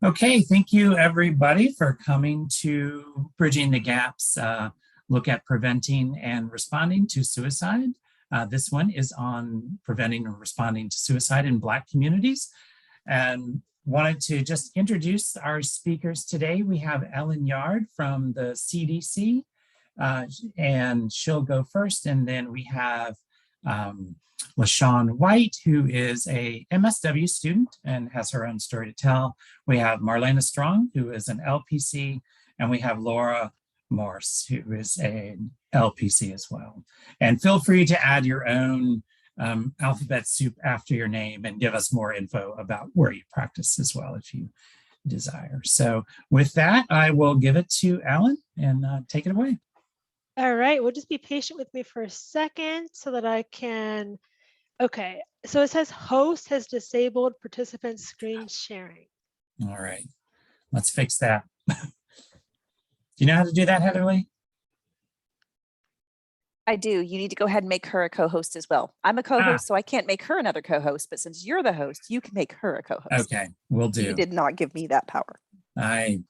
Okay, thank you everybody for coming to Bridging the Gaps, look at preventing and responding to suicide. This one is on preventing and responding to suicide in Black communities. And wanted to just introduce our speakers today. We have Ellen Yard from the CDC, and she'll go first. And then we have LaShawn White, who is a MSW student and has her own story to tell. We have Marlena Strong, who is an LPC, and we have Laura Morse, who is an LPC as well. And feel free to add your own alphabet soup after your name and give us more info about where you practice as well if you desire. So with that, I will give it to Ellen and take it away. All right, well, just be patient with me for a second so that I can, okay. So it says host has disabled participant screen sharing. All right, let's fix that. Do you know how to do that, Heatherly? I do. You need to go ahead and make her a co-host as well. I'm a co-host, so I can't make her another co-host, but since you're the host, you can make her a co-host. Okay, will do. You did not give me that power. I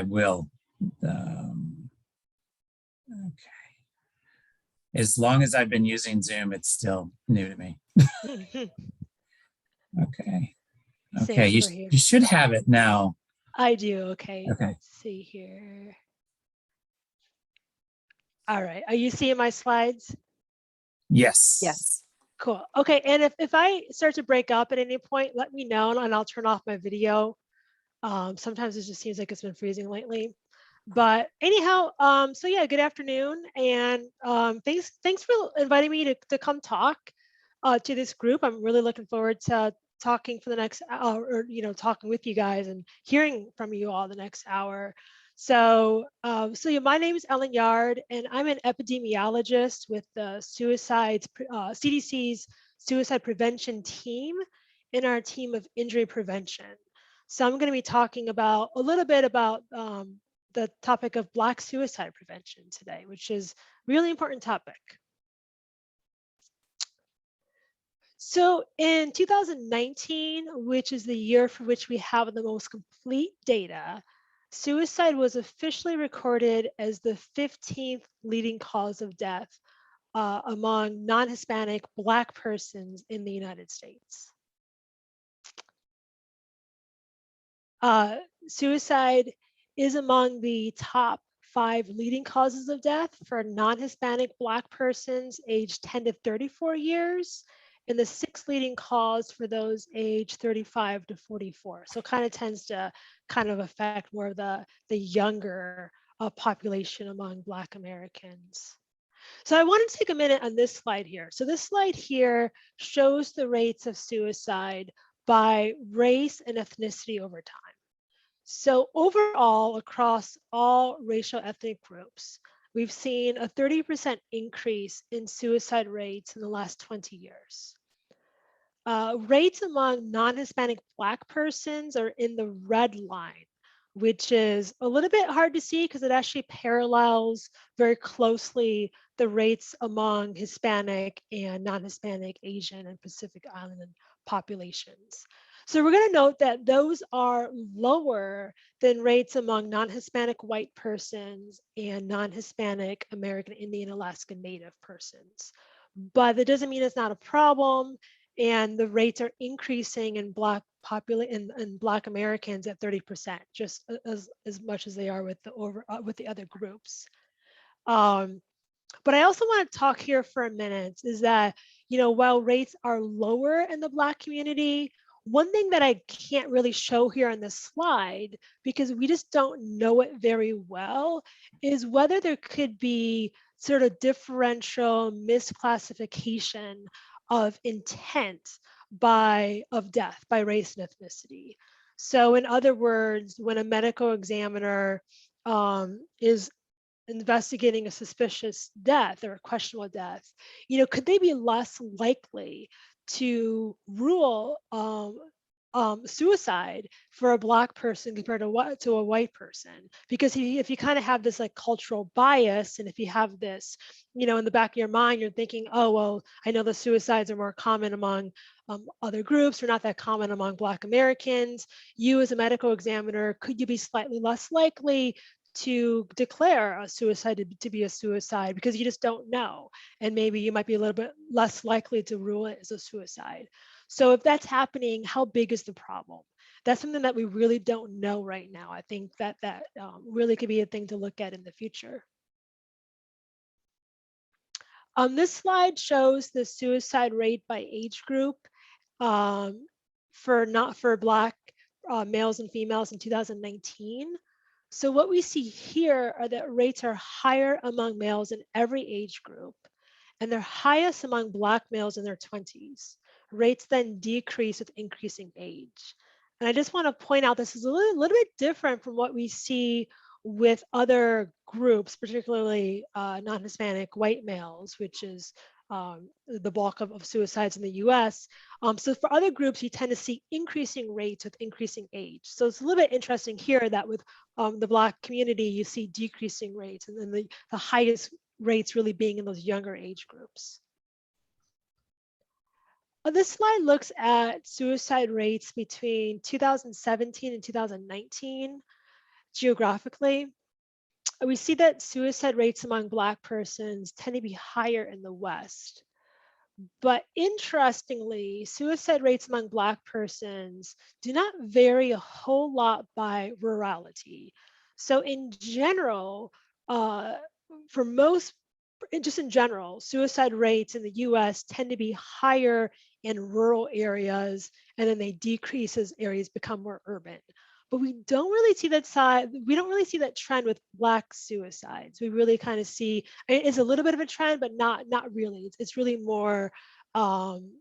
will. Okay. As long as I've been using Zoom, it's still new to me. Okay. Okay, you should have it now. I do, okay. Okay. Let's see here. All right, are you seeing my slides? Yes. Yes. Cool, okay, and if I start to break up at any point, let me know and I'll turn off my video. Sometimes it just seems like it's been freezing lately. But anyhow, so yeah, good afternoon, and thanks for inviting me to come talk to this group. I'm really looking forward to talking for the next hour, or talking with you guys and hearing from you all the next hour. So, yeah, my name is Ellen Yard, and I'm an epidemiologist with the CDC's suicide prevention team in our team of injury prevention. So I'm going to be talking about a little bit about the topic of Black suicide prevention today, which is a really important topic. So in 2019, which is the year for which we have the most complete data, suicide was officially recorded as the 15th leading cause of death among non-Hispanic Black persons in the United States. Suicide is among the top 5 leading causes of death for non-Hispanic Black persons aged 10 to 34 years, and the 6th leading cause for those aged 35 to 44. So it kind of tends to affect more of the younger population among Black Americans. So I want to take a minute on this slide here. So this slide here shows the rates of suicide by race and ethnicity over time. So overall, across all racial ethnic groups, we've seen a 30% increase in suicide rates in the last 20 years. Rates among non-Hispanic Black persons are in the red line, which is a little bit hard to see because it actually parallels very closely the rates among Hispanic and non-Hispanic, Asian, and Pacific Island populations. So we're going to note that those are lower than rates among non-Hispanic white persons and non-Hispanic American Indian Alaska Native persons. But that doesn't mean it's not a problem, and the rates are increasing in Black Black Americans at 30%, just as much as they are with the other groups. But I also want to talk here for a minute is that, while rates are lower in the Black community, one thing that I can't really show here on this slide, because we just don't know it very well, is whether there could be sort of differential misclassification of intent of death by race and ethnicity. So in other words, when a medical examiner is investigating a suspicious death or a questionable death, could they be less likely to rule suicide for a Black person compared to a white person? Because if you kind of have this like cultural bias, and if you have this, in the back of your mind, you're thinking, oh, well, I know the suicides are more common among other groups are not that common among Black Americans. You as a medical examiner, could you be slightly less likely to declare a suicide to be a suicide because you just don't know? And maybe you might be a little bit less likely to rule it as a suicide. So if that's happening, how big is the problem? That's something that we really don't know right now. I think that really could be a thing to look at in the future. This slide shows the suicide rate by age group for Black males and females in 2019. So what we see here are that rates are higher among males in every age group, and they're highest among Black males in their 20s. Rates then decrease with increasing age. And I just want to point out this is a little bit different from what we see with other groups, particularly non-Hispanic white males, which is the bulk of suicides in the US. So for other groups, you tend to see increasing rates with increasing age. So it's a little bit interesting here that with the Black community, you see decreasing rates, and then the highest rates really being in those younger age groups. This slide looks at suicide rates between 2017 and 2019 geographically. We see that suicide rates among Black persons tend to be higher in the West. But interestingly, suicide rates among Black persons do not vary a whole lot by rurality. So in general, just in general, suicide rates in the US tend to be higher in rural areas, and then they decrease as areas become more urban. But we don't really see that trend with Black suicides. We really kind of see it's a little bit of a trend, but not really. It's really more kind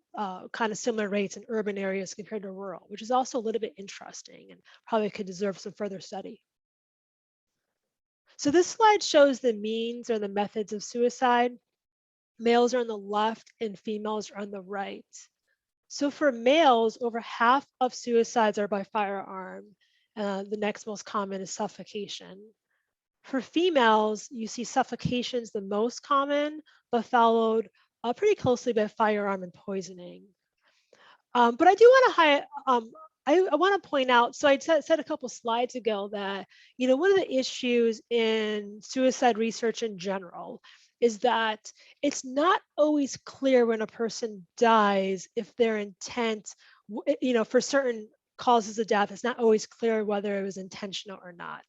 of similar rates in urban areas compared to rural, which is also a little bit interesting and probably could deserve some further study. So this slide shows the means or the methods of suicide. Males are on the left and females are on the right. So for males, over half of suicides are by firearm. The next most common is suffocation. For females, you see suffocation is the most common, but followed pretty closely by firearm and poisoning. But I do want to I want to point out, so I said a couple slides ago that, one of the issues in suicide research in general is that it's not always clear when a person dies if their intent, for certain causes of death, it's not always clear whether it was intentional or not.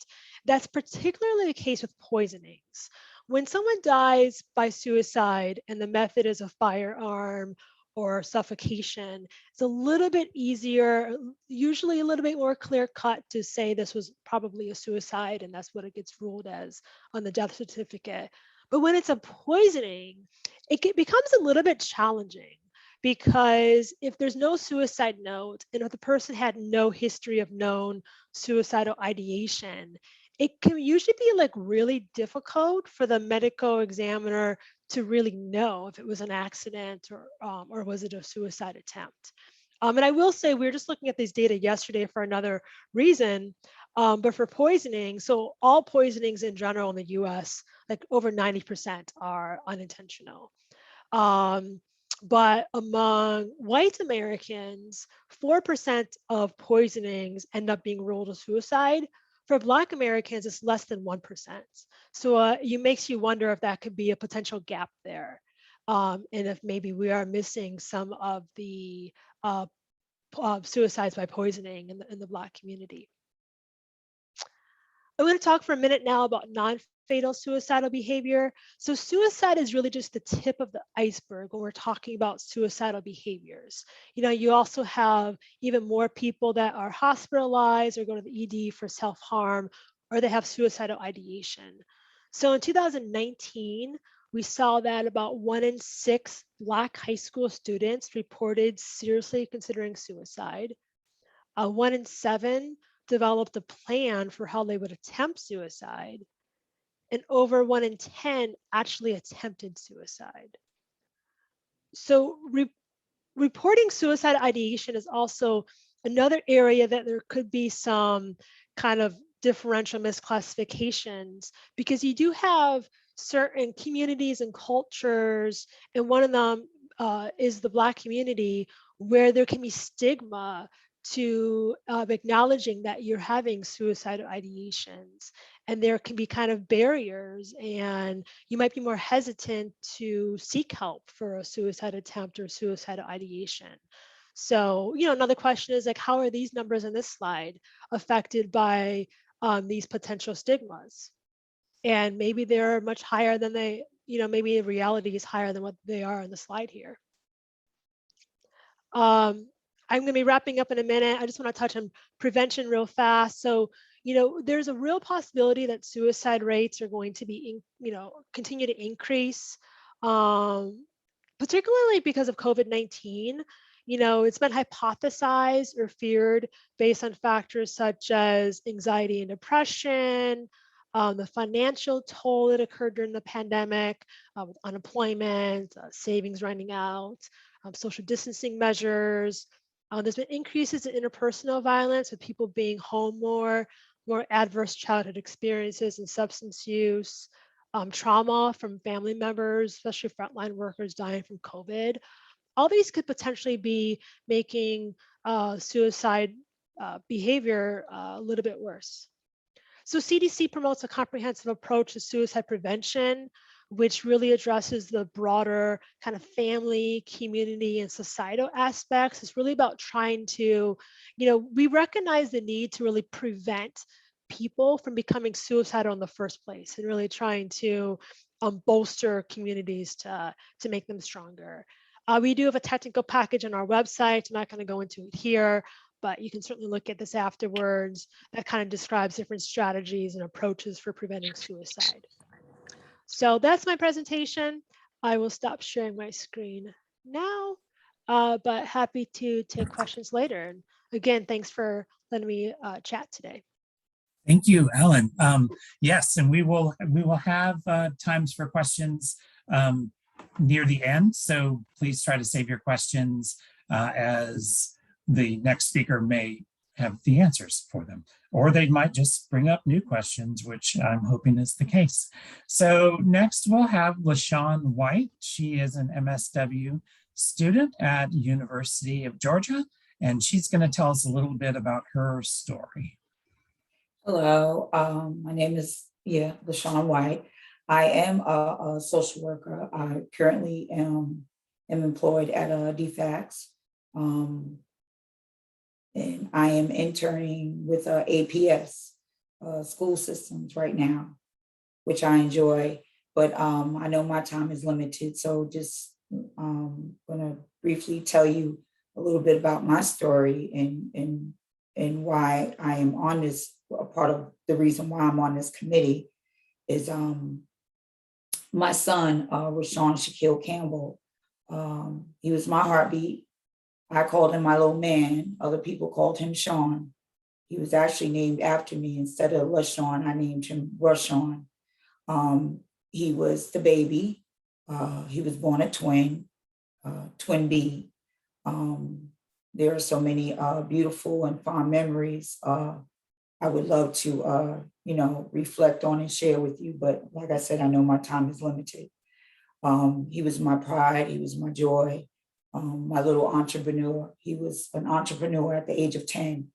That's particularly the case with poisonings. When someone dies by suicide and the method is a firearm or suffocation, it's a little bit easier, usually a little bit more clear cut to say this was probably a suicide, and that's what it gets ruled as on the death certificate. But when it's a poisoning, it becomes a little bit challenging, because if there's no suicide note and if the person had no history of known suicidal ideation, it can usually be like really difficult for the medical examiner to really know if it was an accident or was it a suicide attempt. And I will say, we were just looking at these data yesterday for another reason, but for poisoning, so all poisonings in general in the US, like over 90% are unintentional. But among white Americans, 4% of poisonings end up being ruled a suicide. For Black Americans, it's less than 1%. So it makes you wonder if that could be a potential gap there. And if maybe we are missing some of the suicides by poisoning in the Black community. I'm going to talk for a minute now about non-fatal suicidal behavior. So suicide is really just the tip of the iceberg when we're talking about suicidal behaviors. You also have even more people that are hospitalized or go to the ED for self-harm, or they have suicidal ideation. So in 2019, we saw that about 1 in 6 Black high school students reported seriously considering suicide. 1 in 7 developed a plan for how they would attempt suicide, and over 1 in 10 actually attempted suicide. So reporting suicide ideation is also another area that there could be some kind of differential misclassifications, because you do have certain communities and cultures, and one of them is the Black community, where there can be stigma to acknowledging that you're having suicidal ideations, and there can be kind of barriers, and you might be more hesitant to seek help for a suicide attempt or suicidal ideation. So, another question is like, how are these numbers in this slide affected by these potential stigmas? And maybe they're much higher than they, maybe the reality is higher than what they are on the slide here. I'm going to be wrapping up in a minute. I just want to touch on prevention real fast. So, there's a real possibility that suicide rates are going to be, continue to increase, particularly because of COVID-19. It's been hypothesized or feared based on factors such as anxiety and depression, the financial toll that occurred during the pandemic, with unemployment, savings running out, social distancing measures. There's been increases in interpersonal violence with people being home more adverse childhood experiences and substance use, trauma from family members, especially frontline workers dying from COVID. All these could potentially be making suicide behavior a little bit worse. So CDC promotes a comprehensive approach to suicide prevention, which really addresses the broader kind of family, community, and societal aspects. It's really about trying to, we recognize the need to really prevent people from becoming suicidal in the first place, and really trying to bolster communities to make them stronger. We do have a technical package on our website. I'm not going to go into it here, but you can certainly look at this afterwards. That kind of describes different strategies and approaches for preventing suicide. So that's my presentation. I will stop sharing my screen now, but happy to take questions later. And again, thanks for letting me chat today. Thank you, Ellen. Yes, and we will have times for questions near the end. So please try to save your questions as the next speaker may have the answers for them, or they might just bring up new questions, which I'm hoping is the case. So next we'll have LaShawn White. She is an MSW student at University of Georgia, and she's going to tell us a little bit about her story. Hello, my name is LaShawn White. I am a social worker. I currently am employed at DFACS, and I am interning with APS school systems right now, which I enjoy. But I know my time is limited, so just going to briefly tell you a little bit about my story and why I am on this. A part of the reason why I'm on this committee is my son, Rashawn Shaquille Campbell. He was my heartbeat. I called him my little man. Other people called him Sean. He was actually named after me. Instead of LaShawn, I named him Rashawn. He was the baby. He was born a twin B. There are so many beautiful and fond memories I would love to, reflect on and share with you. But like I said, I know my time is limited. He was my pride. He was my joy, my little entrepreneur. He was an entrepreneur at the age of 10.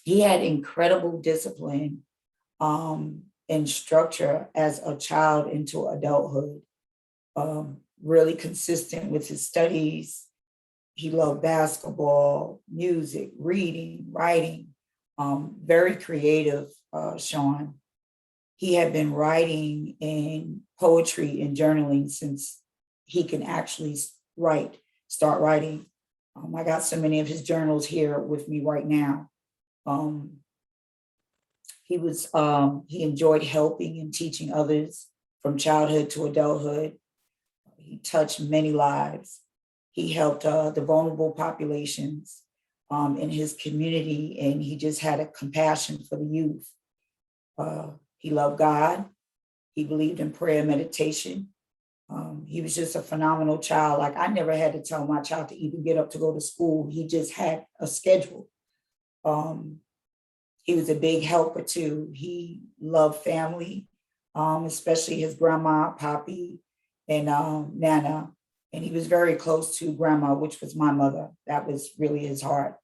He had incredible discipline and structure as a child into adulthood, really consistent with his studies. He loved basketball, music, reading, writing, very creative, Sean. He had been writing in poetry and journaling since he can actually start writing. I got so many of his journals here with me right now. He enjoyed helping and teaching others from childhood to adulthood. He touched many lives. He helped the vulnerable populations in his community, and he just had a compassion for the youth. He loved God. He believed in prayer and meditation. He was just a phenomenal child. Like, I never had to tell my child to even get up to go to school. He just had a schedule. He was a big helper too. He loved family, especially his grandma, Poppy, and Nana. And he was very close to grandma, which was my mother. That was really his heart.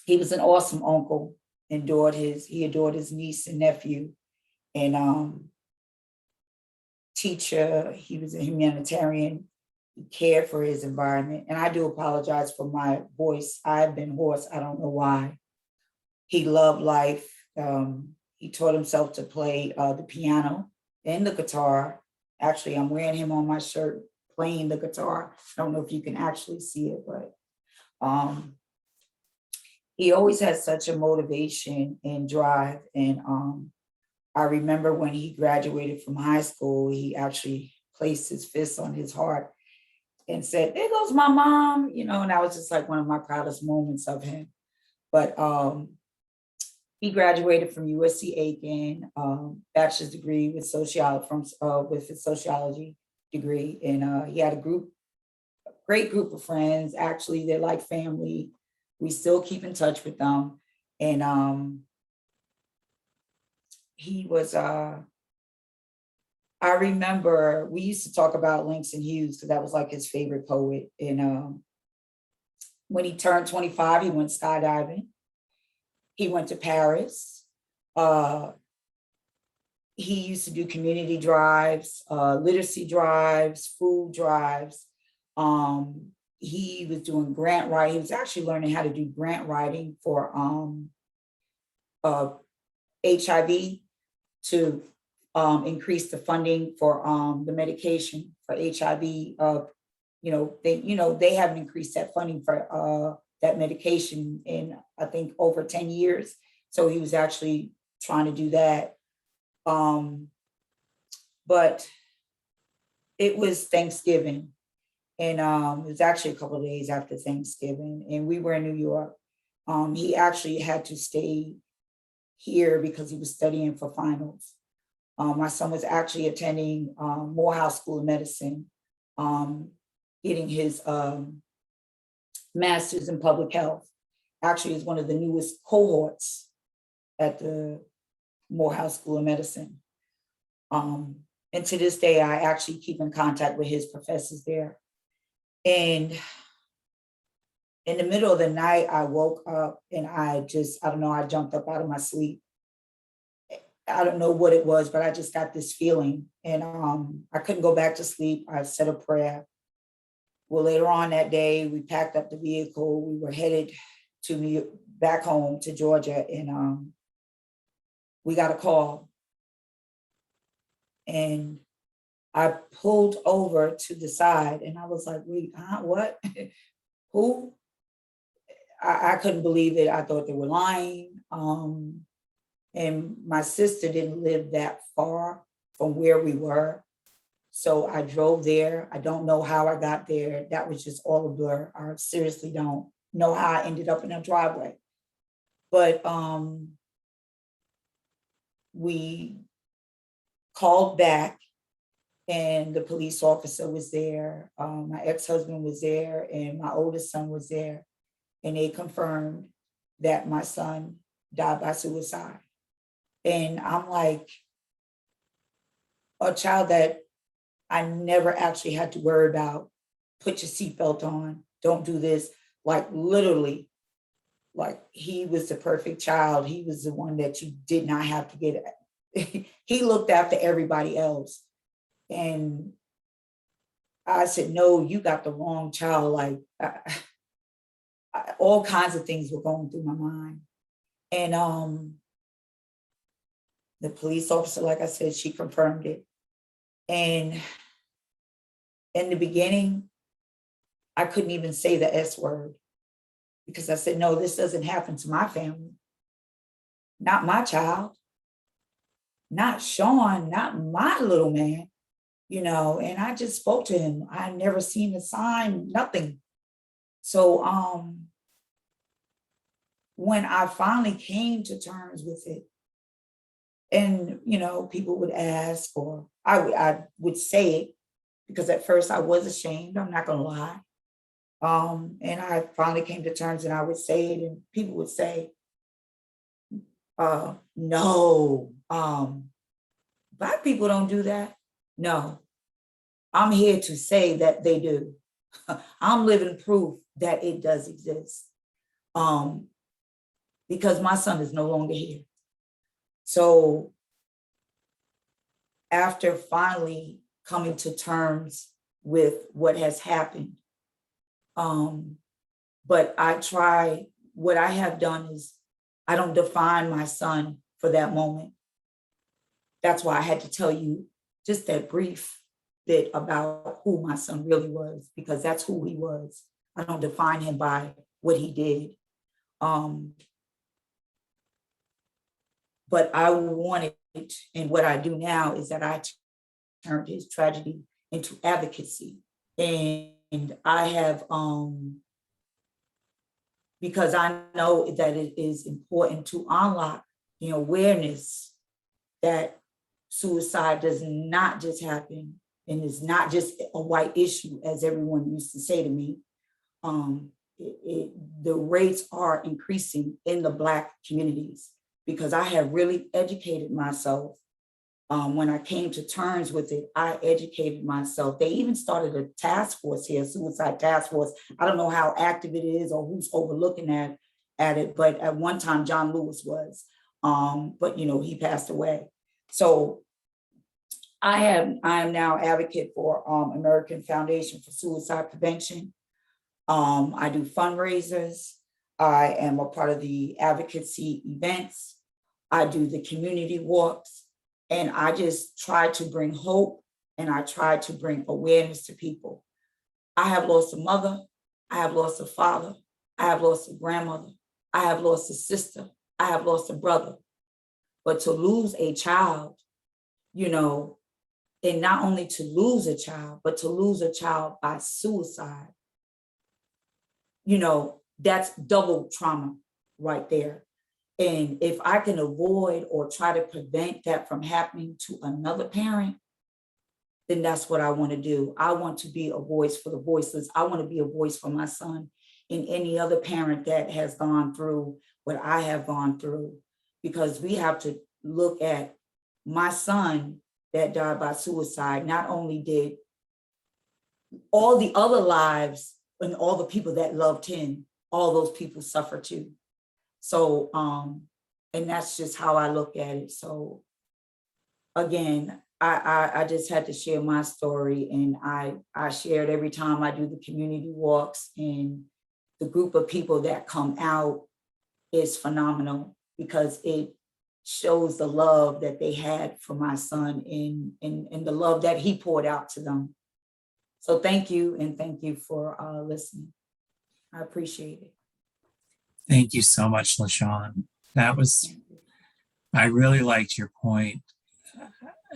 He was an awesome uncle, he adored his niece and nephew, and teacher. He was a humanitarian. He cared for his environment. And I do apologize for my voice. I've been hoarse. I don't know why. He loved life. He taught himself to play the piano and the guitar. Actually, I'm wearing him on my shirt, playing the guitar. I don't know if you can actually see it, but he always had such a motivation and drive. And I remember when he graduated from high school, he actually placed his fist on his heart and said, "There goes my mom," and that was just like one of my proudest moments of him. But he graduated from USC Aiken, bachelor's degree with with his sociology degree, and he had a great group of friends. Actually, they're like family. We still keep in touch with them, and he was. I remember we used to talk about Langston Hughes because that was like his favorite poet. And when he turned 25, he went skydiving. He went to Paris. He used to do community drives, literacy drives, food drives. He was doing grant writing. He was actually learning how to do grant writing for HIV to increase the funding for the medication for HIV. They haven't increased that funding for that medication in, I think, over 10 years. So he was actually trying to do that. But it was Thanksgiving, and it was actually a couple of days after Thanksgiving, and we were in New York. He actually had to stay here because he was studying for finals. My son was actually attending Morehouse School of Medicine, getting his master's in public health. Actually, is one of the newest cohorts at the Morehouse School of Medicine. And to this day, I actually keep in contact with his professors there. And in the middle of the night, I woke up and I don't know, I jumped up out of my sleep. I don't know what it was, but I just got this feeling, and I couldn't go back to sleep. I said a prayer. Well, later on that day, we packed up the vehicle. We were headed back home to Georgia, and we got a call. And I pulled over to the side, and I was like, "Wait, what? Who?" I couldn't believe it. I thought they were lying. And my sister didn't live that far from where we were. So I drove there. I don't know how I got there. That was just all a blur. I seriously don't know how I ended up in a driveway. But we called back, and the police officer was there. My ex-husband was there, and my oldest son was there. And they confirmed that my son died by suicide. And I'm like, a child that I never actually had to worry about, put your seatbelt on, don't do this. Like literally, like he was the perfect child. He was the one that you did not have to get at. He looked after everybody else. And I said, "No, you got the wrong child." Like all kinds of things were going through my mind. And the police officer, like I said, she confirmed it. And in the beginning, I couldn't even say the S word because I said, "No, this doesn't happen to my family. Not my child, not Sean, not my little man," and I just spoke to him. I never seen a sign, nothing. So when I finally came to terms with it, and people would ask, or I would say it, because at first I was ashamed, I'm not gonna lie. And I finally came to terms, and I would say it, and people would say, "No, Black people don't do that." No. I'm here to say that they do. I'm living proof that it does exist. Because my son is no longer here. So after finally coming to terms with what has happened, but what I have done is I don't define my son for that moment. That's why I had to tell you just that brief bit about who my son really was, because that's who he was. I don't define him by what he did. But I wanted, and what I do now is that I turned his tragedy into advocacy. And I have, because I know that it is important to unlock the awareness that suicide does not just happen and is not just a white issue, as everyone used to say to me. The rates are increasing in the Black communities, because I have really educated myself. When I came to terms with it, I educated myself. They even started a task force here, suicide task force. I don't know how active it is or who's overlooking at it, but at one time John Lewis was, but he passed away. So I am now advocate for American Foundation for Suicide Prevention. I do fundraisers. I am a part of the advocacy events. I do the community walks, and I just try to bring hope, and I try to bring awareness to people. I have lost a mother. I have lost a father. I have lost a grandmother. I have lost a sister. I have lost a brother. But to lose a child, and not only to lose a child, but to lose a child by suicide, that's double trauma right there. And if I can avoid or try to prevent that from happening to another parent, then that's what I want to do. I want to be a voice for the voiceless. I want to be a voice for my son and any other parent that has gone through what I have gone through, because we have to look at my son that died by suicide. Not only did all the other lives and all the people that loved him, all those people suffer too. So, and that's just how I look at it. So again, I just had to share my story, and I share it every time I do the community walks, and the group of people that come out is phenomenal, because it shows the love that they had for my son and the love that he poured out to them. So thank you, and thank you for listening. I appreciate it. Thank you so much, LaShawn. I really liked your point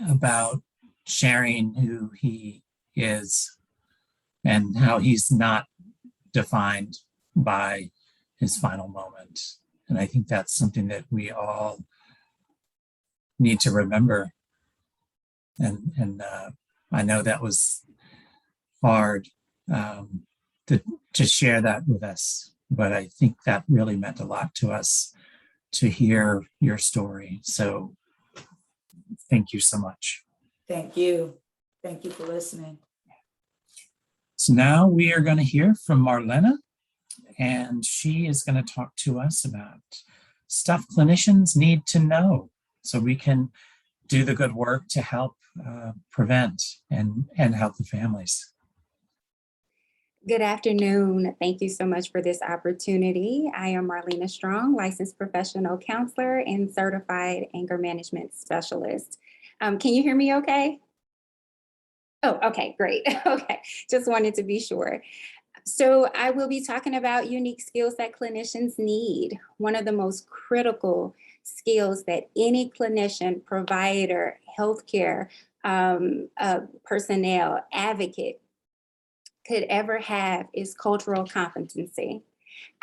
about sharing who he is and how he's not defined by his final moment. And I think that's something that we all need to remember. And I know that was hard to share that with us, but I think that really meant a lot to us to hear your story. So thank you so much. Thank you. Thank you for listening. So now we are going to hear from Marlena, and she is going to talk to us about stuff clinicians need to know so we can do the good work to help prevent and help the families. Good afternoon. Thank you so much for this opportunity. I am Marlena Strong, licensed professional counselor and certified anger management specialist. Can you hear me okay? Oh, okay, great. Okay, just wanted to be sure. So I will be talking about unique skills that clinicians need. One of the most critical skills that any clinician, provider, healthcare personnel, advocate could ever have is cultural competency.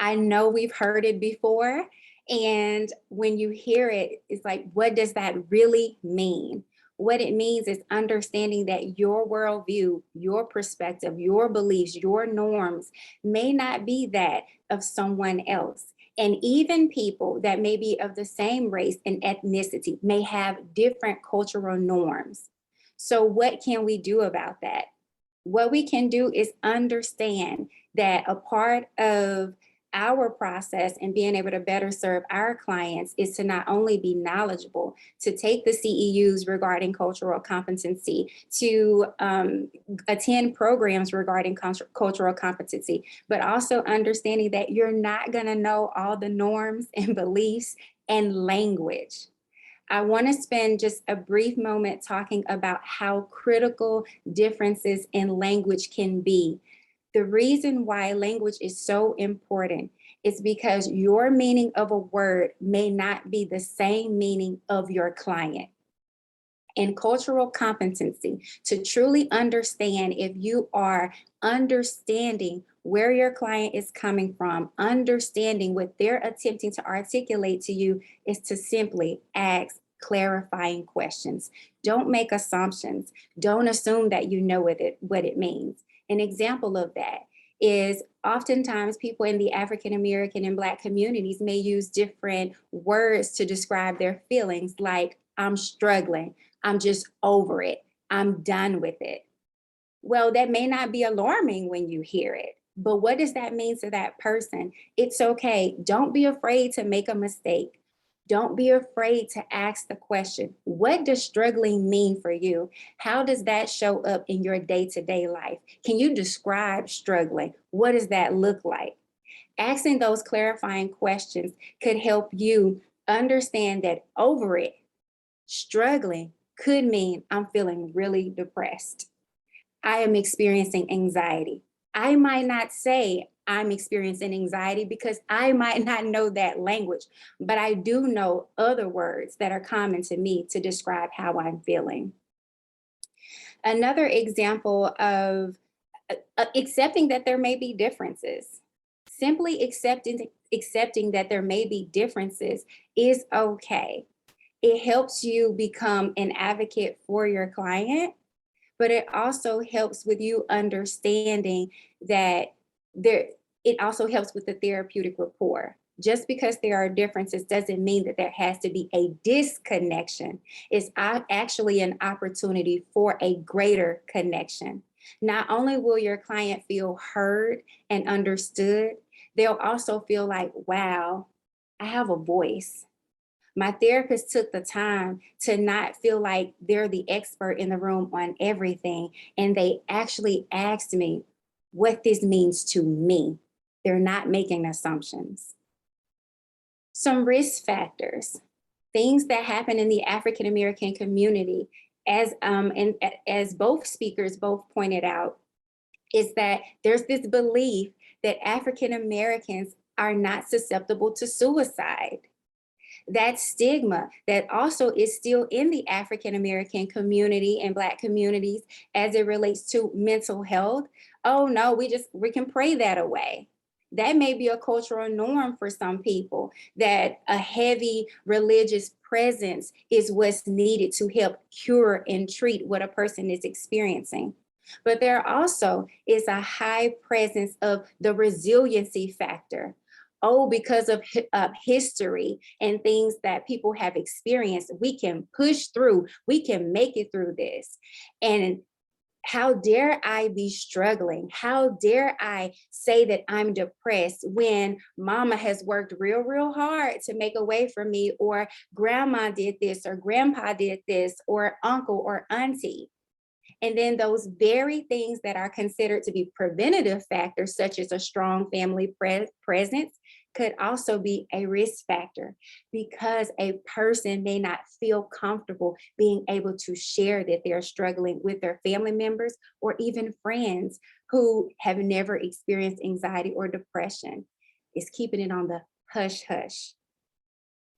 I know we've heard it before, and when you hear it, it's like, what does that really mean? What it means is understanding that your worldview, your perspective, your beliefs, your norms may not be that of someone else. And even people that may be of the same race and ethnicity may have different cultural norms. So what can we do about that? What we can do is understand that a part of our process and being able to better serve our clients is to not only be knowledgeable, to take the CEUs regarding cultural competency, to attend programs regarding cultural competency, but also understanding that you're not going to know all the norms and beliefs and language. I want to spend just a brief moment talking about how critical differences in language can be. The reason why language is so important is because your meaning of a word may not be the same meaning of your client. In cultural competency, to truly understand if you are understanding where your client is coming from, understanding what they're attempting to articulate to you, is to simply ask clarifying questions. Don't make assumptions. Don't assume that you know what it means. An example of that is oftentimes people in the African American and Black communities may use different words to describe their feelings, like I'm struggling, I'm just over it, I'm done with it. Well, that may not be alarming when you hear it, but what does that mean to that person? It's okay. Don't be afraid to make a mistake. Don't be afraid to ask the question, what does struggling mean for you? How does that show up in your day-to-day life? Can you describe struggling? What does that look like? Asking those clarifying questions could help you understand that over it, struggling could mean I'm feeling really depressed. I am experiencing anxiety. I might not say I'm experiencing anxiety because I might not know that language, but I do know other words that are common to me to describe how I'm feeling. Another example of accepting that there may be differences. Simply accepting that there may be differences is okay. It helps you become an advocate for your client, but it also helps with you understanding that it also helps with the therapeutic rapport. Just because there are differences doesn't mean that there has to be a disconnection. It's actually an opportunity for a greater connection. Not only will your client feel heard and understood, they'll also feel like, wow, I have a voice. My therapist took the time to not feel like they're the expert in the room on everything. And they actually asked me what this means to me. They're not making assumptions. Some risk factors, things that happen in the African American community, as both speakers both pointed out, is that there's this belief that African Americans are not susceptible to suicide. That stigma that also is still in the African American community and Black communities as it relates to mental health. Oh no, we can pray that away. That may be a cultural norm for some people, that a heavy religious presence is what's needed to help cure and treat what a person is experiencing. But there also is a high presence of the resiliency factor. Oh, because of history and things that people have experienced, we can push through, we can make it through this. And how dare I be struggling? How dare I say that I'm depressed when mama has worked real hard to make a way for me, or grandma did this, or grandpa did this, or uncle or auntie? And then those very things that are considered to be preventative factors, such as a strong family presence, could also be a risk factor, because a person may not feel comfortable being able to share that they're struggling with their family members or even friends who have never experienced anxiety or depression. It's keeping it on the hush hush.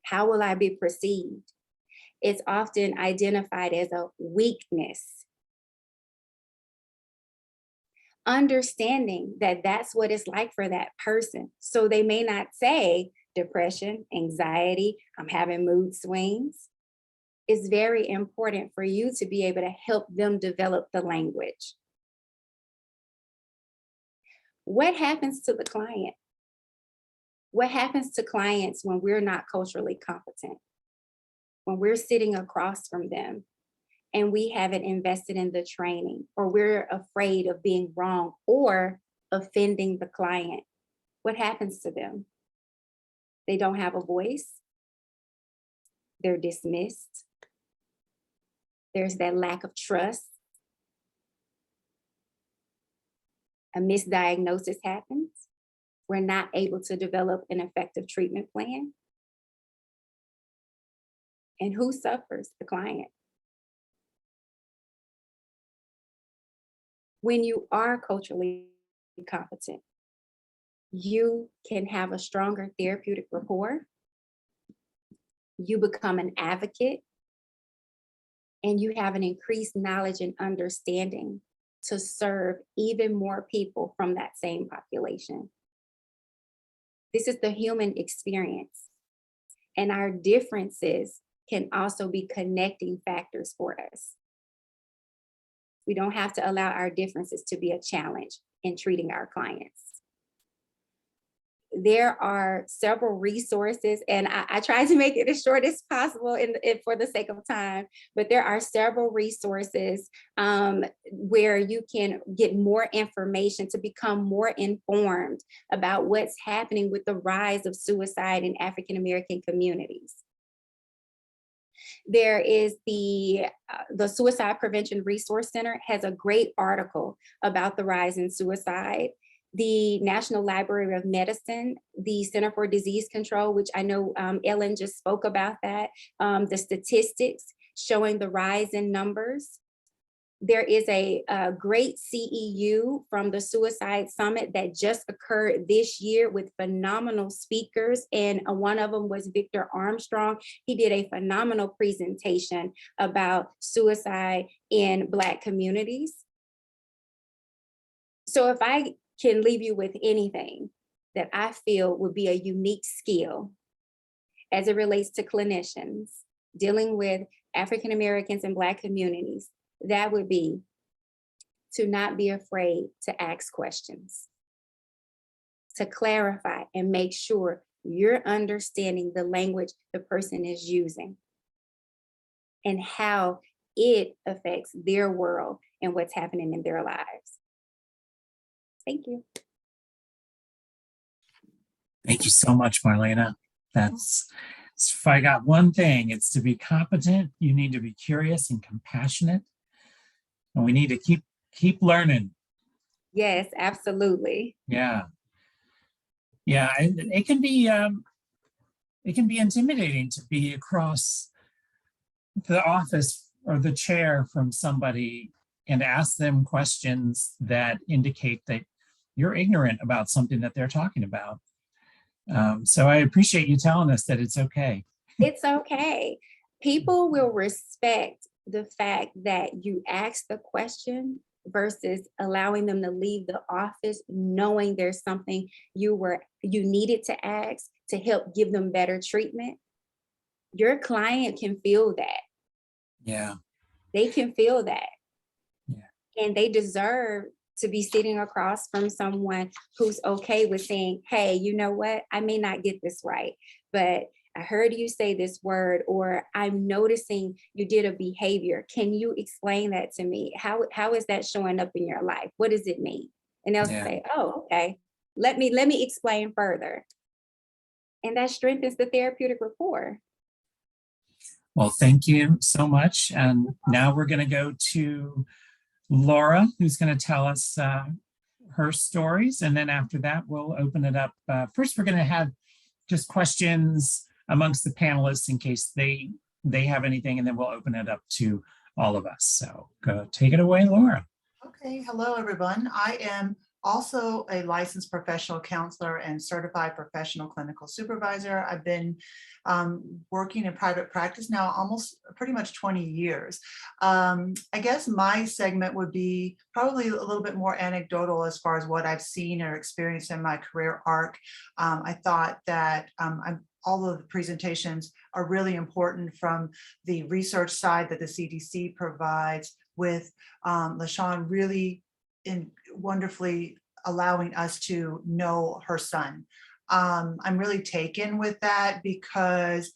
How will I be perceived? It's often identified as a weakness. Understanding that that's what it's like for that person. So they may not say depression, anxiety, I'm having mood swings. It's very important for you to be able to help them develop the language. What happens to the client? What happens to clients when we're not culturally competent? When we're sitting across from them and we haven't invested in the training, or we're afraid of being wrong or offending the client, what happens to them? They don't have a voice. They're dismissed. There's that lack of trust. A misdiagnosis happens. We're not able to develop an effective treatment plan. And who suffers? The client. When you are culturally competent, you can have a stronger therapeutic rapport. You become an advocate, and you have an increased knowledge and understanding to serve even more people from that same population. This is the human experience, and our differences can also be connecting factors for us. We don't have to allow our differences to be a challenge in treating our clients. There are several resources, and I try to make it as short as possible for the sake of time, but there are several resources where you can get more information to become more informed about what's happening with the rise of suicide in African-American communities. There is the Suicide Prevention Resource Center has a great article about the rise in suicide. The National Library of Medicine, the Center for Disease Control, which I know Ellen just spoke about that, the statistics showing the rise in numbers. There is a great CEU from the Suicide Summit that just occurred this year with phenomenal speakers, and one of them was Victor Armstrong. He did a phenomenal presentation about suicide in Black communities. So if I can leave you with anything that I feel would be a unique skill as it relates to clinicians dealing with African Americans and Black communities, that would be to not be afraid to ask questions, to clarify and make sure you're understanding the language the person is using and how it affects their world and what's happening in their lives. Thank you. Thank you so much, Marlena. If I got one thing, it's to be competent. You need to be curious and compassionate. And we need to keep learning. Yes, absolutely. Yeah. Yeah, it can be intimidating to be across the office or the chair from somebody and ask them questions that indicate that you're ignorant about something that they're talking about. So I appreciate you telling us that it's okay. It's okay. People will respect the fact that you ask the question versus allowing them to leave the office knowing there's something you needed to ask to help give them better treatment. Your client can feel that. Yeah. They can feel that. Yeah. And they deserve to be sitting across from someone who's okay with saying, hey, you know what? I may not get this right, but I heard you say this word, or I'm noticing you did a behavior. Can you explain that to me? How is that showing up in your life? What does it mean? And they'll say, oh, okay. Let me explain further. And that strengthens the therapeutic rapport. Well, thank you so much. And now we're going to go to Laura, who's going to tell us her stories. And then after that, we'll open it up. First, we're going to have just questions amongst the panelists in case they have anything, and then we'll open it up to all of us. So go take it away, Laura. Okay, hello everyone. I am also a licensed professional counselor and certified professional clinical supervisor. I've been working in private practice now almost pretty much 20 years. I guess my segment would be probably a little bit more anecdotal as far as what I've seen or experienced in my career arc. I thought that all of the presentations are really important from the research side that the CDC provides, with LaShawn really wonderfully allowing us to know her son. I'm really taken with that because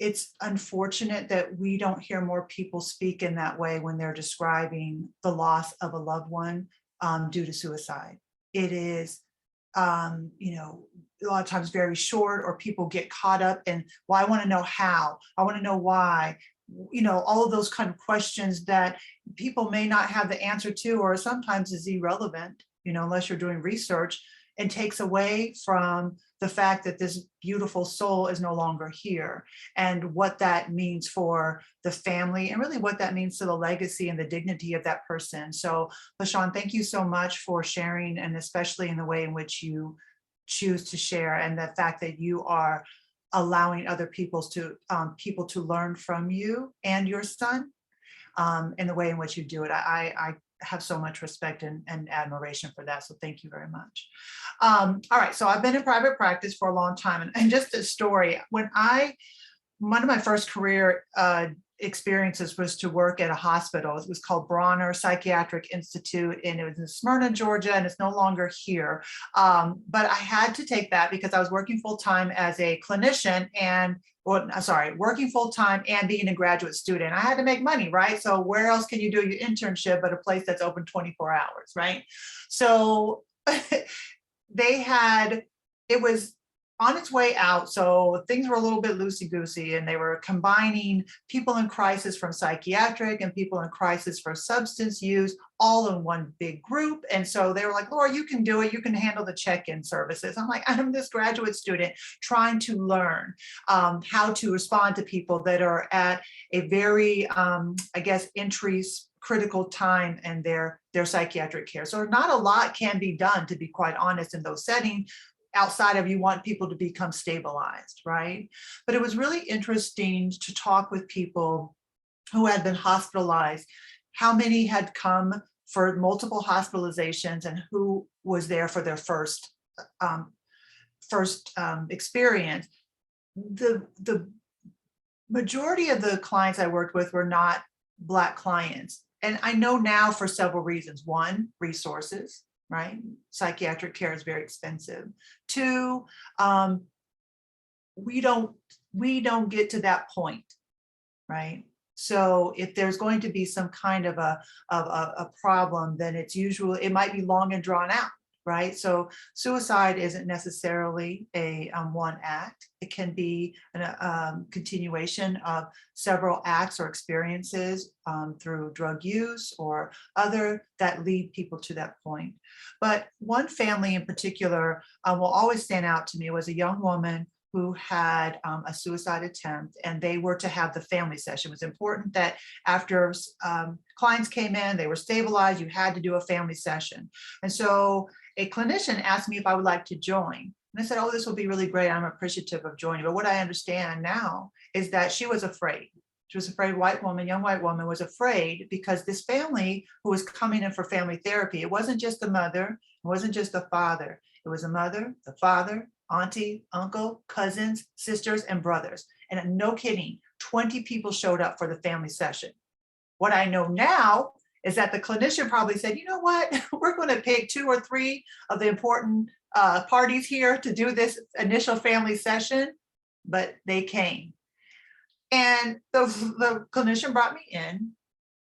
it's unfortunate that we don't hear more people speak in that way when they're describing the loss of a loved one due to suicide. It is, you know, a lot of times very short, or people get caught up in, well, I want to know how, I want to know why, you know, all of those kind of questions that people may not have the answer to, or sometimes is irrelevant, you know, unless you're doing research, and takes away from the fact that this beautiful soul is no longer here, and what that means for the family, and really what that means to the legacy and the dignity of that person. So, LaShawn, thank you so much for sharing, and especially in the way in which you choose to share, and the fact that you are allowing other people to learn from you and your son in the way in which you do it. I have so much respect and admiration for that. So thank you very much. All right, so I've been in private practice for a long time, and just a story. One of my first career experiences was to work at a hospital. It was called Bronner Psychiatric Institute, and it was in Smyrna, Georgia, and it's no longer here. But I had to take that because I was working full-time as a clinician, and working full-time and being a graduate student. I had to make money, right? So where else can you do your internship but a place that's open 24 hours, right? So it was on its way out. So things were a little bit loosey-goosey, and they were combining people in crisis from psychiatric and people in crisis for substance use all in one big group. And so they were like, Laura, you can do it. You can handle the check-in services. I'm like, I'm this graduate student trying to learn how to respond to people that are at a very, I guess, critical time in their psychiatric care. So not a lot can be done, to be quite honest, in those settings, outside of you want people to become stabilized, right? But it was really interesting to talk with people who had been hospitalized, how many had come for multiple hospitalizations, and who was there for their first experience. The majority of the clients I worked with were not Black clients. And I know now for several reasons. One, resources, right? Psychiatric care is very expensive. Two, we don't get to that point, right? So if there's going to be some kind of a problem, then it might be long and drawn out, right? So suicide isn't necessarily a one act. It can be a continuation of several acts or experiences through drug use or other that lead people to that point. But one family in particular will always stand out to me. Was a young woman who had a suicide attempt, and they were to have the family session. It was important that after clients came in, they were stabilized, you had to do a family session. And so a clinician asked me if I would like to join. And I said, oh, this will be really great. I'm appreciative of joining. But what I understand now is that she was afraid. She was afraid, young white woman was afraid, because this family who was coming in for family therapy, it wasn't just the mother, it wasn't just the father. It was a mother, the father, auntie, uncle, cousins, sisters, and brothers. And no kidding, 20 people showed up for the family session. What I know now is that the clinician probably said, you know what, we're going to pick 2 or 3 of the important parties here to do this initial family session, but they came. And the clinician brought me in,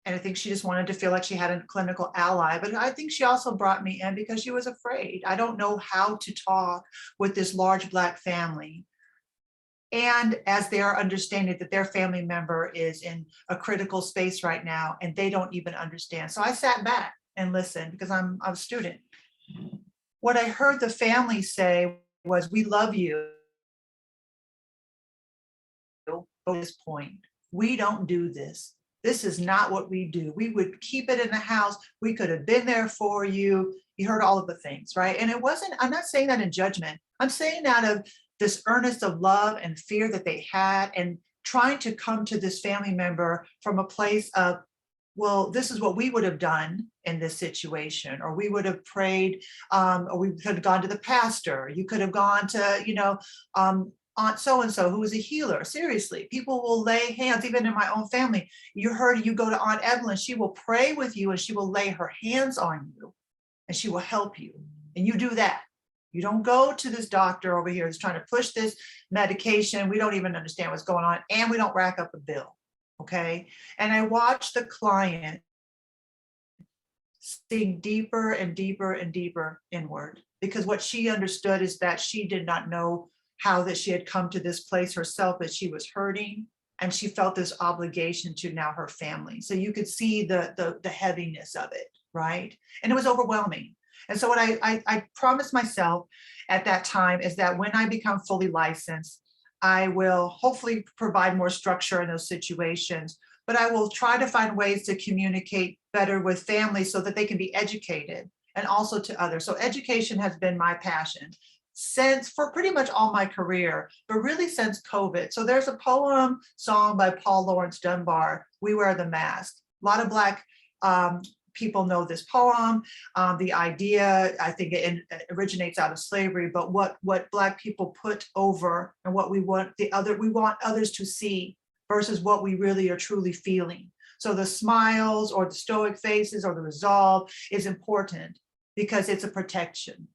and I think she just wanted to feel like she had a clinical ally, but I think she also brought me in because she was afraid. I don't know how to talk with this large Black family. And as they are understanding that their family member is in a critical space right now, and they don't even understand. So I sat back and listened because I'm a student. What I heard the family say was, we love you. At this point, we don't do this. This is not what we do. We would keep it in the house. We could have been there for you. You heard all of the things, right? And it wasn't, I'm not saying that in judgment. I'm saying out of this earnest of love and fear that they had, and trying to come to this family member from a place of, well, this is what we would have done in this situation, or we would have prayed, or we could have gone to the pastor. You could have gone to, Aunt so-and-so who is a healer. Seriously, people will lay hands, even in my own family. You go to Aunt Evelyn, she will pray with you, and she will lay her hands on you, and she will help you. And you do that. You don't go to this doctor over here who's trying to push this medication. We don't even understand what's going on, and we don't rack up a bill. Okay. And I watched the client sink deeper and deeper and deeper inward, because what she understood is that she did not know how that she had come to this place herself, that she was hurting, and she felt this obligation to now her family. So you could see the heaviness of it, right? And it was overwhelming. And so what I promised myself at that time is that when I become fully licensed, I will hopefully provide more structure in those situations, but I will try to find ways to communicate better with families so that they can be educated, and also to others. So education has been my passion since, for pretty much all my career, but really since COVID. So there's a poem song by Paul Laurence Dunbar, "We Wear the Mask." A lot of Black people know this poem. The idea, I think it originates out of slavery, but what Black people put over and what we want others to see versus what we really are truly feeling. So the smiles or the stoic faces or the resolve is important because it's a protection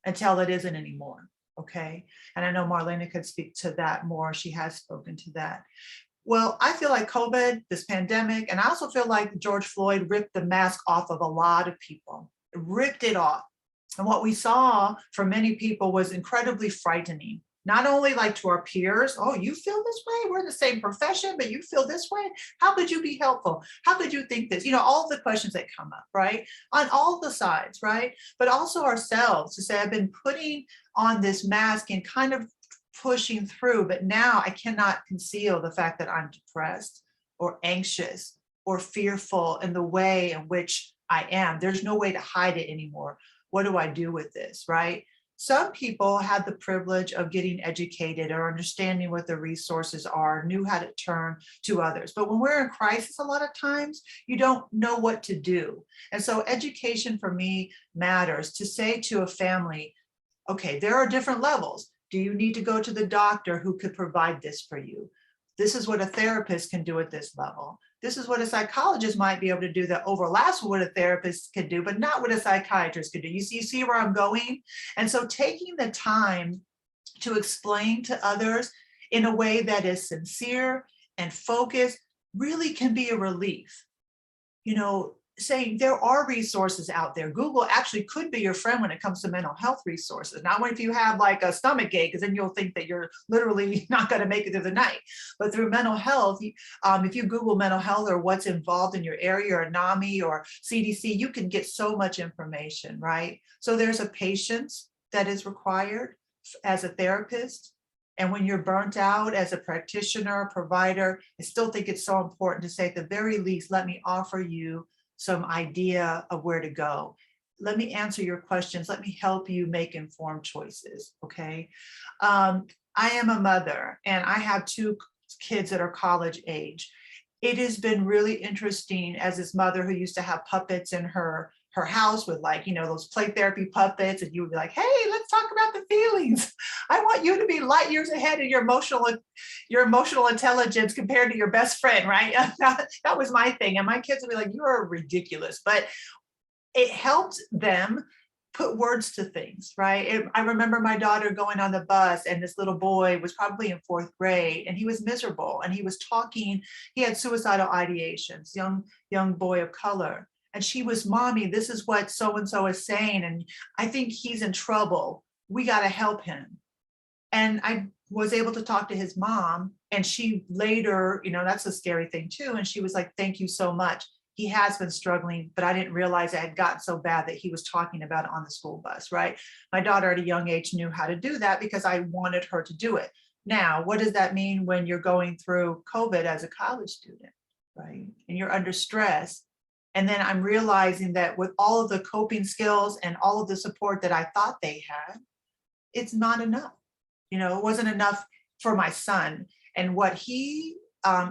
until it isn't anymore. Okay. And I know Marlena could speak to that more. She has spoken to that. Well, I feel like COVID, this pandemic, and I also feel like George Floyd ripped the mask off of a lot of people, ripped it off. And what we saw for many people was incredibly frightening. Not only like to our peers, oh, you feel this way? We're in the same profession, but you feel this way? How could you be helpful? How could you think this? You know, all the questions that come up, right? On all the sides, right? But also ourselves to say, I've been putting on this mask and kind of pushing through, but now I cannot conceal the fact that I'm depressed or anxious or fearful in the way in which I am. There's no way to hide it anymore. What do I do with this, right? Some people had the privilege of getting educated or understanding what the resources are, knew how to turn to others. But when we're in crisis, a lot of times you don't know what to do. And so education for me matters, to say to a family, okay, there are different levels. Do you need to go to the doctor who could provide this for you? This is what a therapist can do at this level. This is what a psychologist might be able to do that overlaps with what a therapist could do, but not what a psychiatrist could do. You see where I'm going? And so taking the time to explain to others in a way that is sincere and focused really can be a relief. You know, saying there are resources out there. Google actually could be your friend when it comes to mental health resources. Not if you have like a stomach ache, because then you'll think that you're literally not going to make it through the night. But through mental health, if you Google mental health or what's involved in your area or NAMI or CDC, you can get so much information, right? So there's a patience that is required as a therapist. And when you're burnt out as a practitioner, provider, I still think it's so important to say, at the very least, let me offer you some idea of where to go. Let me answer your questions. Let me help you make informed choices, okay? I am a mother and I have two kids that are college age. It has been really interesting as this mother who used to have puppets in her house with, like, you know, those play therapy puppets, and you would be like, hey, let's talk about the feelings. I want you to be light years ahead in your emotional intelligence compared to your best friend, right? That was my thing. And my kids would be like, you are ridiculous. But it helped them put words to things, right? I remember my daughter going on the bus, and this little boy was probably in 4th grade, and he was miserable, and he was talking, he had suicidal ideations, young boy of color. And she was, mommy, this is what so-and-so is saying, and I think he's in trouble. We got to help him. And I was able to talk to his mom, and she later, you know, that's a scary thing too. And she was like, thank you so much. He has been struggling, but I didn't realize it had gotten so bad that he was talking about it on the school bus, right? My daughter at a young age knew how to do that because I wanted her to do it. Now, what does that mean when you're going through COVID as a college student, right? And you're under stress. And then I'm realizing that with all of the coping skills and all of the support that I thought they had, it's not enough. You know, it wasn't enough for my son. And what he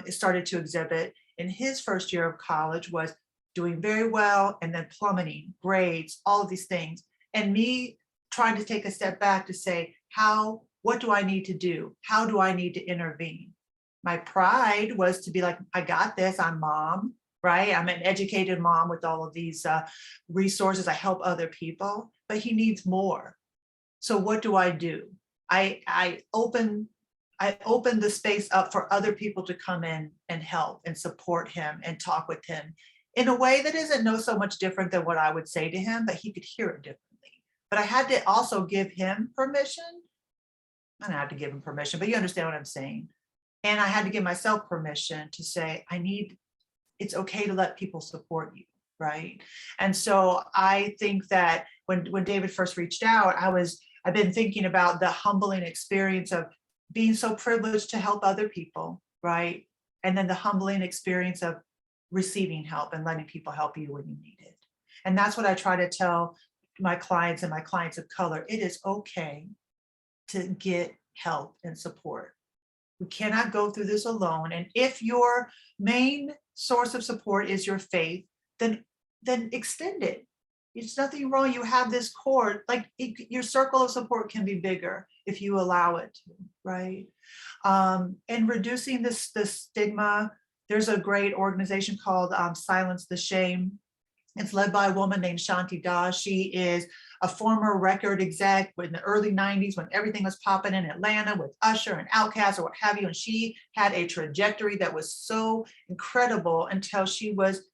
started to exhibit in his first year of college was doing very well, and then plummeting, grades, all of these things. And me trying to take a step back to say, what do I need to do? How do I need to intervene? My pride was to be like, I got this, I'm mom, right? I'm an educated mom with all of these resources. I help other people, but he needs more. So what do? I open the space up for other people to come in and help and support him and talk with him in a way that isn't no so much different than what I would say to him, but he could hear it differently. But I had to also give him permission. I don't have to give him permission, but you understand what I'm saying. And I had to give myself permission to say, it's okay to let people support you, right? And so I think that when David first reached out, I've been thinking about the humbling experience of being so privileged to help other people, right? And then the humbling experience of receiving help and letting people help you when you need it. And that's what I try to tell my clients and my clients of color. It is okay to get help and support. We cannot go through this alone. And if your main source of support is your faith, then extend it. It's nothing wrong. You have this cord, like your circle of support can be bigger if you allow it to, right? And reducing the stigma. There's a great organization called Silence the Shame. It's led by a woman named Shanti Das. She is a former record exec in the early 90s when everything was popping in Atlanta with Usher and Outkast or what have you. And she had a trajectory that was so incredible until she was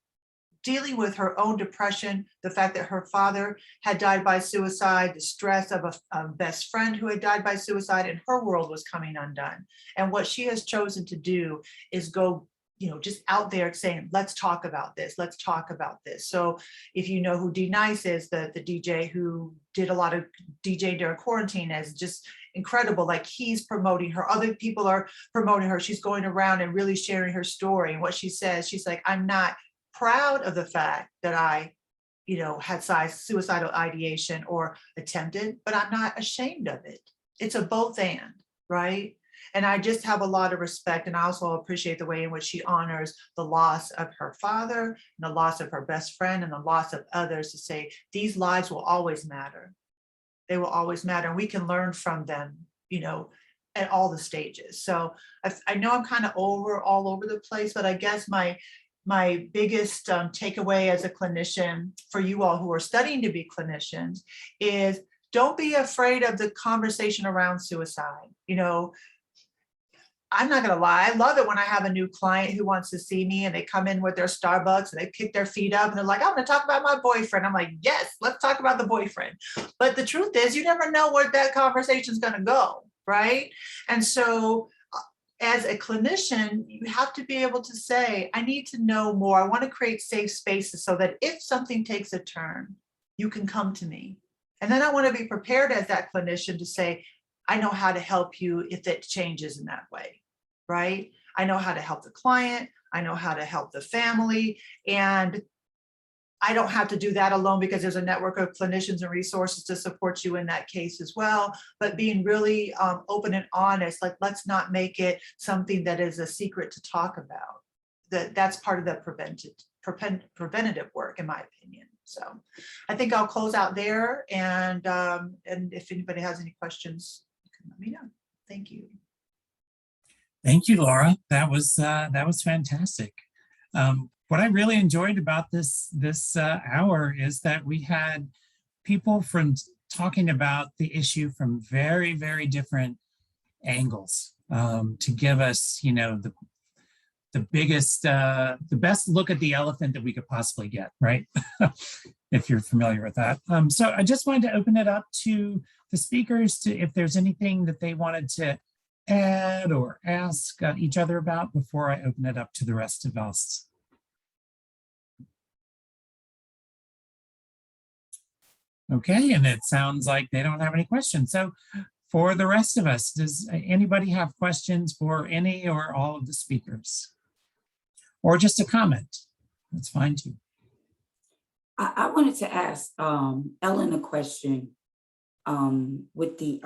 dealing with her own depression, the fact that her father had died by suicide, the stress of a best friend who had died by suicide, and her world was coming undone. And what she has chosen to do is go, just out there saying, let's talk about this. Let's talk about this. So if you know who D Nice is, the DJ who did a lot of DJ during quarantine, is just incredible. Like, he's promoting her. Other people are promoting her. She's going around and really sharing her story. And what she says, she's like, I'm not proud of the fact that I, had suicidal ideation or attempted, but I'm not ashamed of it. It's a both and, right? And I just have a lot of respect. And I also appreciate the way in which she honors the loss of her father and the loss of her best friend and the loss of others, to say these lives will always matter. They will always matter. And we can learn from them, at all the stages. So I know I'm kind of all over the place, but I guess my biggest takeaway as a clinician for you all who are studying to be clinicians is, don't be afraid of the conversation around suicide. I'm not going to lie. I love it when I have a new client who wants to see me and they come in with their Starbucks and they kick their feet up and they're like, I want to talk about my boyfriend. I'm like, yes, let's talk about the boyfriend. But the truth is, you never know where that conversation is going to go, right? And so as a clinician, you have to be able to say, I need to know more. I want to create safe spaces so that if something takes a turn, you can come to me. And then I want to be prepared as that clinician to say, I know how to help you if it changes in that way, right? I know how to help the client. I know how to help the family. And I don't have to do that alone, because there's a network of clinicians and resources to support you in that case as well. But being really open and honest, like, let's not make it something that is a secret to talk about. That's part of the preventative work, in my opinion. So I think I'll close out there. And if anybody has any questions, you can let me know. Thank you. Thank you, Laura. That was fantastic. What I really enjoyed about this hour is that we had people from talking about the issue from very, very different angles, to give us, the best look at the elephant that we could possibly get, right? If you're familiar with that. So I just wanted to open it up to the speakers if there's anything that they wanted to add or ask each other about before I open it up to the rest of us. Okay, and it sounds like they don't have any questions. So for the rest of us, does anybody have questions for any or all of the speakers? Or just a comment? That's fine too. I wanted to ask Ellen a question with the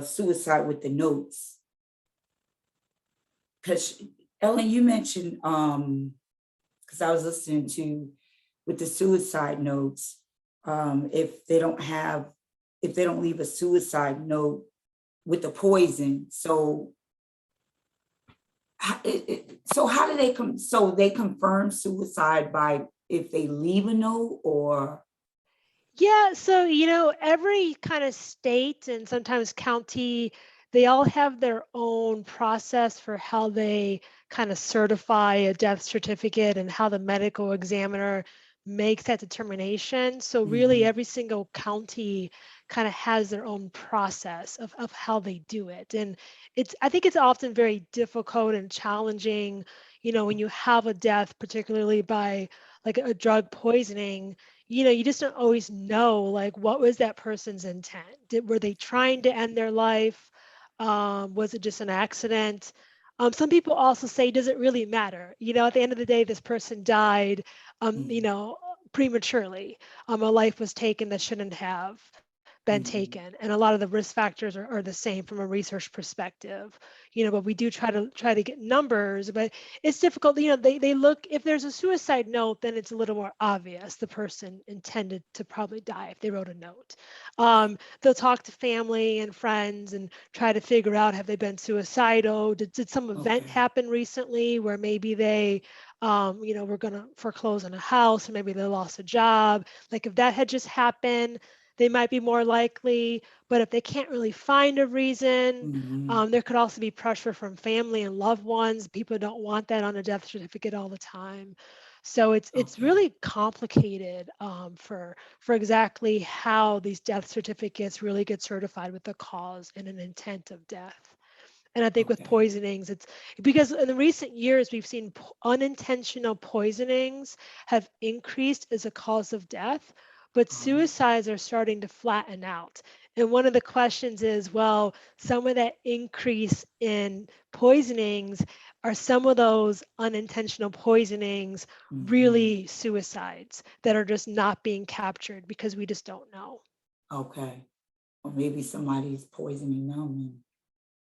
suicide with the notes. Because Ellen, you mentioned, because I was listening to with the suicide notes, if they don't leave a suicide note with the poison, so how do they come? So they confirm suicide by if they leave a note, or Yeah, so every kind of state and sometimes county, they all have their own process for how they kind of certify a death certificate and how the medical examiner makes that determination. So really Mhm. every single county kind of has their own process of how they do it. And I think it's often very difficult and challenging, when you have a death, particularly by like a drug poisoning, you just don't always know, like, what was that person's intent? Were they trying to end their life? Was it just an accident? Some people also say, does it really matter? At the end of the day, this person died, Mhm. prematurely. A life was taken that shouldn't have been Mhm. taken, and a lot of the risk factors are the same from a research perspective. But we do try to get numbers, but it's difficult. They look, if there's a suicide note, then it's a little more obvious the person intended to probably die if they wrote a note. They'll talk to family and friends and try to figure out, have they been suicidal? Did some event Okay. happen recently where maybe they were going to foreclose on a house, or maybe they lost a job? Like, if that had just happened, they might be more likely. But if they can't really find a reason, Mhm. there could also be pressure from family and loved ones. People don't want that on a death certificate all the time. So it's Okay. really complicated, for exactly how these death certificates really get certified with the cause and an intent of death. And I think with Okay. poisonings, it's because in the recent years, we've seen unintentional poisonings have increased as a cause of death, but Um, suicides are starting to flatten out. And one of the questions is, well, some of that increase in poisonings, are some of those unintentional poisonings mhm. really suicides that are just not being captured because we just don't know? Okay. Or maybe somebody's poisoning them.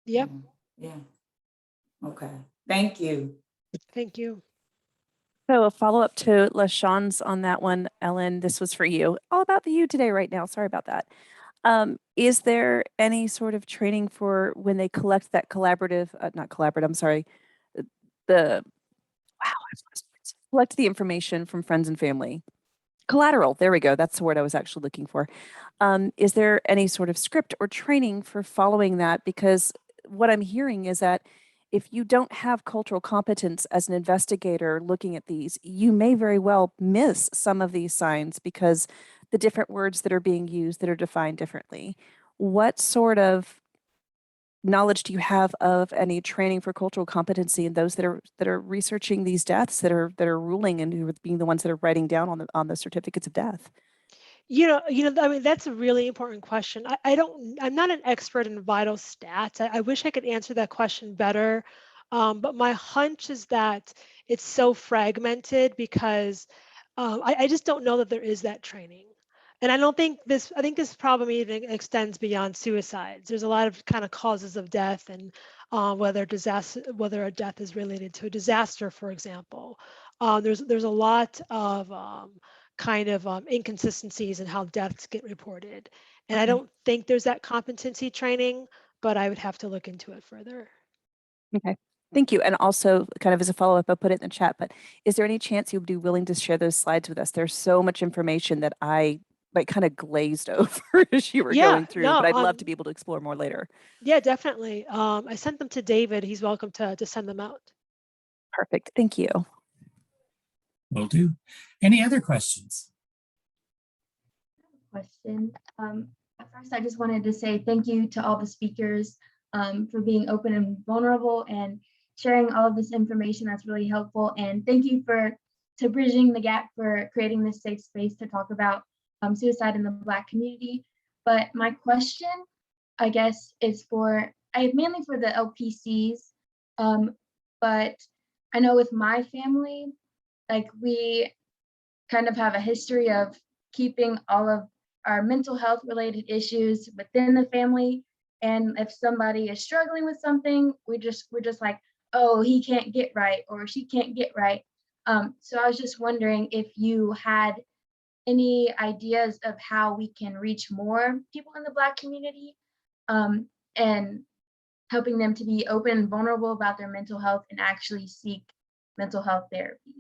Yep. And, yeah. Okay. Thank you. Thank you. So a follow-up to LaShawn's on that one, Ellen, this was for you. All about the you today right now. Sorry about that. Is there any sort of training for when they collect that collaborative, not collaborative, I'm sorry, uh, the, wow, I've lost words. Collect the information from friends and family. Collateral, there we go. That's the word I was actually looking for. Is there any sort of script or training for following that? Because what I'm hearing is that if you don't have cultural competence as an investigator looking at these, you may very well miss some of these signs because the different words that are being used that are defined differently. What sort of knowledge do you have of any training for cultural competency and those that are researching these deaths that are ruling and who are being the ones that are writing down on the certificates of death? I mean, that's a really important question. I'm not an expert in vital stats. I wish I could answer that question better. But my hunch is that it's so fragmented because I just don't know that there is that training. And I think this problem even extends beyond suicides. There's a lot of kind of causes of death, and whether a death is related to a disaster, for example. There's a lot of kind of inconsistencies in how deaths get reported. And I Okay. don't think there's that competency training, but I would have to look into it further. Okay. Thank you. And also, kind of as a follow-up, I'll put it in the chat, but is there any chance you would be willing to share those slides with us? There's so much information that I like kind of glazed over as you were Yeah, going through, but no, I'd love to be able to explore more later. yeah, definitely. I sent them to David. He's welcome to send them out. Perfect. Thank you. Will do. Any other questions? Question. First, I just wanted to say thank you to all the speakers for being open and vulnerable and sharing all of this information. That's really helpful. And thank you to Bridging the Gap for creating this safe space to talk about suicide in the Black community. But my question, I guess, is mainly for the LPCs. But I know with my family, like we kind of have a history of keeping all of our mental health related issues within the family. And if somebody is struggling with something, we're just like, oh, he can't get right or she can't get right. So I was just wondering if you had any ideas of how we can reach more people in the Black community, and helping them to be open and vulnerable about their mental health and actually seek mental health therapy.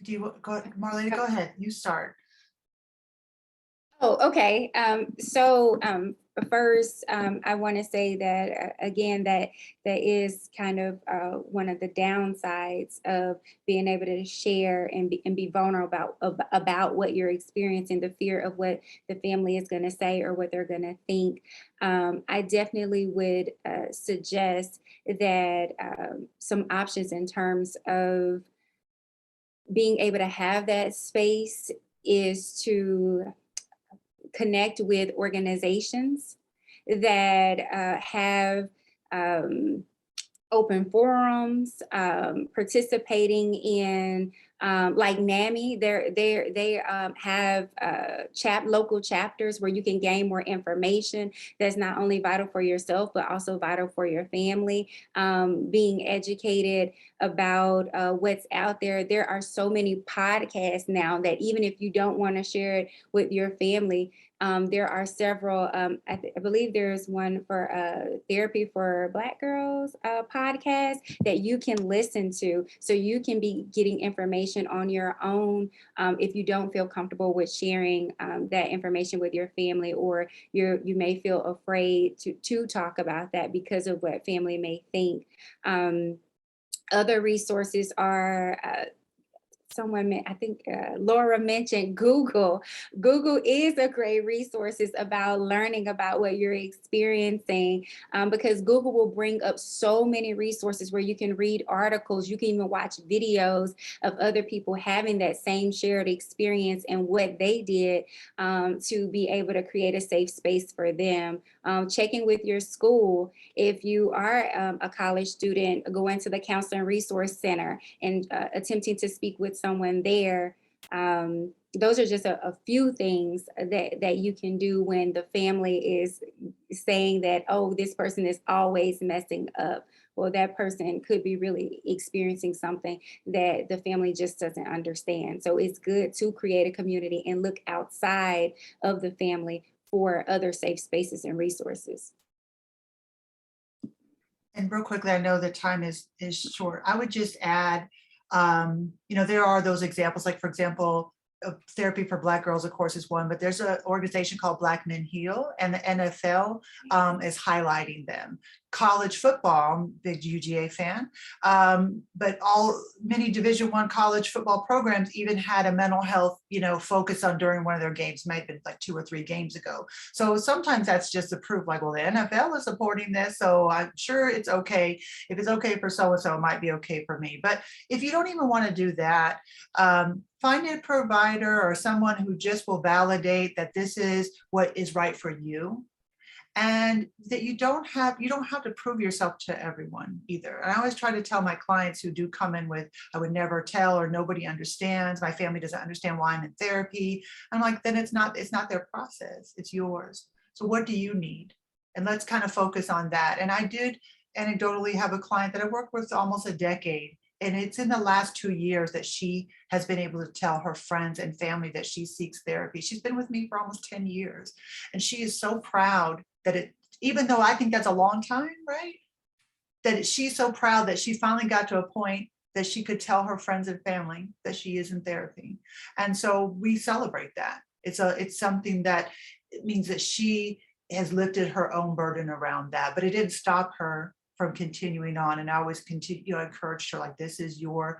Do you go, Marlena, go ahead, you start. Oh, okay. First, I want to say that again, that is kind of one of the downsides of being able to share and be vulnerable about what you're experiencing, the fear of what the family is going to say or what they're going to think. I definitely would suggest that some options in terms of being able to have that space is to connect with organizations that have open forums, participating in like NAMI. They have local chapters where you can gain more information that's not only vital for yourself, but also vital for your family. Being educated about what's out there. There are so many podcasts now that even if you don't want to share it with your family, there are several, I believe there's one for Therapy for Black Girls podcast that you can listen to, so you can be getting information on your own if you don't feel comfortable with sharing that information with your family, or you may feel afraid to talk about that because of what family may think. Other resources are I think Laura mentioned Google. Google is a great resource about learning about what you're experiencing, because Google will bring up so many resources where you can read articles, you can even watch videos of other people having that same shared experience and what they did to be able to create a safe space for them. Checking with your school. If you are a college student, go into the Counseling Resource Center and attempting to speak with someone there. Those are just a few things that you can do when the family is saying that, oh, this person is always messing up. Well, that person could be really experiencing something that the family just doesn't understand. So it's good to create a community and look outside of the family for other safe spaces and resources. And real quickly, I know the time is short. I would just add, there are those examples, like for example, Therapy for Black Girls, of course, is one, but there's an organization called Black Men Heal, and the NFL is highlighting them. College football, I'm a big UGA fan, but many Division I college football programs even had a mental health, focus on during one of their games, might have been like 2 or 3 games ago. So sometimes that's just a proof, like, well, the NFL is supporting this, so I'm sure it's okay. If it's okay for so-and-so, it might be okay for me. But if you don't even want to do that, find a provider or someone who just will validate that this is what is right for you, and that you don't have to prove yourself to everyone either. And I always try to tell my clients who do come in with, I would never tell, or nobody understands, my family doesn't understand why I'm in therapy. I'm like, then it's not their process, it's yours. So what do you need? And let's kind of focus on that. And I did anecdotally have a client that I worked with almost a decade. And it's in the last 2 years that she has been able to tell her friends and family that she seeks therapy. She's been with me for almost 10 years. And she is so proud that even though I think that's a long time, right? That she's so proud that she finally got to a point that she could tell her friends and family that she is in therapy. And so we celebrate that. It's something that it means that she has lifted her own burden around that, but it didn't stop her from continuing on. And I always encouraged her, like, this is your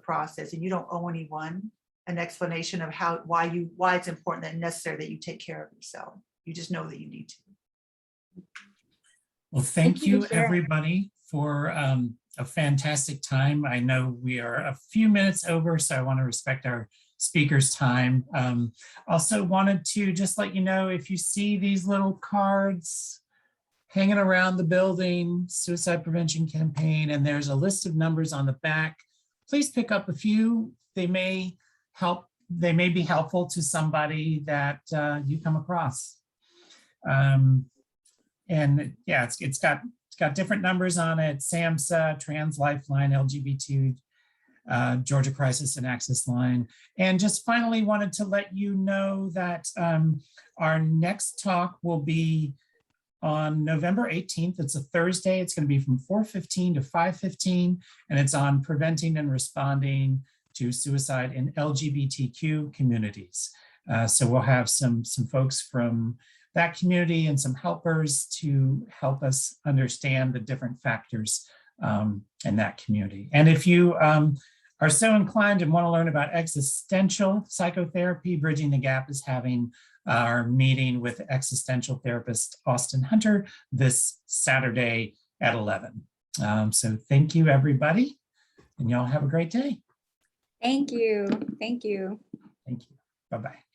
process, and you don't owe anyone an explanation of why it's important and necessary that you take care of yourself. You just know that you need to. Well, thank you for sharing. everybody for a fantastic time. I know we are a few minutes over, so I want to respect our speakers' time. Also wanted to just let you know, if you see these little cards hanging around the building, suicide prevention campaign, and there's a list of numbers on the back, please pick up a few. They may be helpful to somebody that you come across. And yeah, it's got different numbers on it: SAMHSA, Trans Lifeline, LGBT, Georgia Crisis and Access Line. And just finally wanted to let you know that our next talk will be on November 18th. It's a Thursday. It's going to be from 4:15 to 5:15, and it's on preventing and responding to suicide in LGBTQ communities. So we'll have some folks from that community and some helpers to help us understand the different factors in that community. And if you are so inclined and want to learn about existential psychotherapy, Bridging the Gap is having our meeting with existential therapist Austin Hunter this Saturday at 11. So thank you, everybody, and y'all have a great day. Thank you. Thank you. Thank you. Bye-bye.